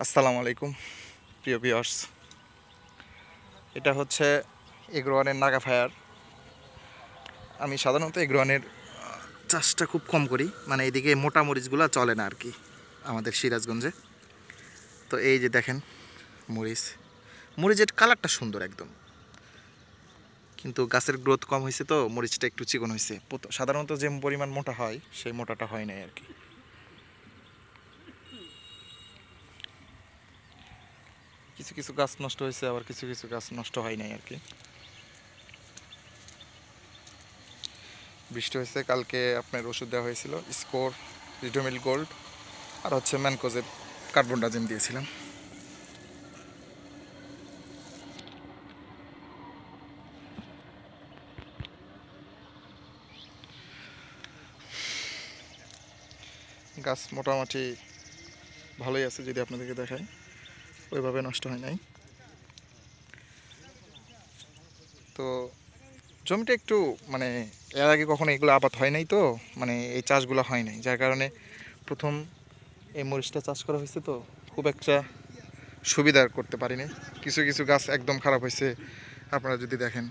আসসালামু আলাইকুম প্রিয় ভিউয়ার্স, এটা হচ্ছে এগ্রোয়ানের নাগা ফায়ার। আমি সাধারণত এগ্রোয়ানের চাষটা খুব কম করি, মানে এইদিকে মোটা মরিচগুলো চলে না আর কি আমাদের সিরাজগঞ্জে। তো এই যে দেখেন মরিচের কালারটা সুন্দর একদম, কিন্তু গাছের গ্রোথ কম হয়েছে, তো মরিচটা একটু চিকন হয়েছে। সাধারণত যে পরিমাণ মোটা হয় সেই মোটাটা হয় নাই আর কি। কিছু কিছু গাছ নষ্ট হয়েছে, আবার কিছু কিছু গাছ নষ্ট হয় নাই আর কি। বৃষ্টি হয়েছে, কালকে আপনার ওষুধ দেওয়া হয়েছিল, স্কোর, রিডোমিল গোল্ড, আর হচ্ছে ম্যানকোজেব কার্বনডাজিম দিয়েছিলাম। গাছ মোটামুটি ভালোই আছে, যদি আপনাদেরকে দেখাই, ওইভাবে নষ্ট হয় নাই। তো জমিটা একটু মানে এর আগে কখনো এগুলো আবাদ হয় নাই, তো মানে এই চাষগুলো হয় নাই, যার কারণে প্রথম এই মরিচটা চাষ করা হয়েছে, তো খুব একটা সুবিধা করতে পারিনি। কিছু কিছু গাছ একদম খারাপ হয়েছে, আপনারা যদি দেখেন,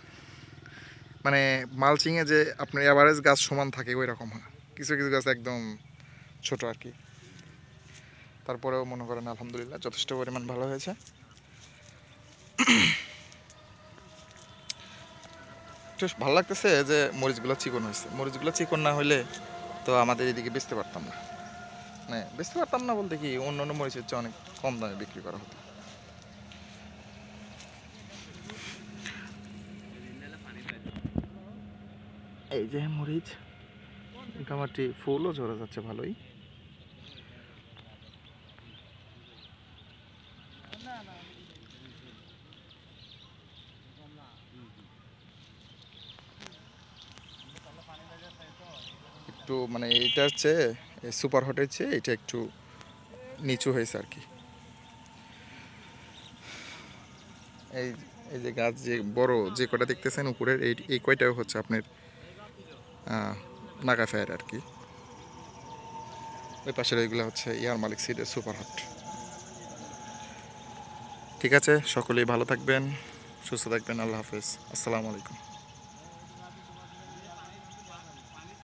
মানে মালচিংয়ে যে আপনার অ্যাভারেজ গাছ সমান থাকে ওই রকম হয়, কিছু কিছু গাছ একদম ছোট আর কি। তারপরেও মনে করেন আলহামদুলিল্লাহ যথেষ্ট পরিমাণ ভালো হয়েছে। একটু ভালো লাগতেছে যে মরিচগুলো চিকন হয়েছে। মরিচগুলো চিকন না হলে তো আমাদের এদিকে বেচতে পারতাম না, মানে বেচতে পারতাম না বলতে কি, অন্য অন্য মরিচের চেয়ে অনেক কম দামে বিক্রি করা হতো। এই যে মরিচ মোটামুটি ফুলও ঝরা যাচ্ছে ভালোই। একটু মানে এইটার চেয়ে, সুপার হটের চেয়ে এটা একটু নিচু হয়েছে আর কি। এই এই যে গাছ যে বড় যে কটা দেখতেছেন উপরের, এই কয়টাও হচ্ছে আপনার নাগা ফায়ার আর কি। ওই পাশের ওইগুলো হচ্ছে ইয়ার মালিক সিডের সুপার হট। ঠিক আছে, সকলেই ভালো থাকবেন, সুস্থ থাকবেন। আল্লাহ হাফেজ, আসসালামু আলাইকুম।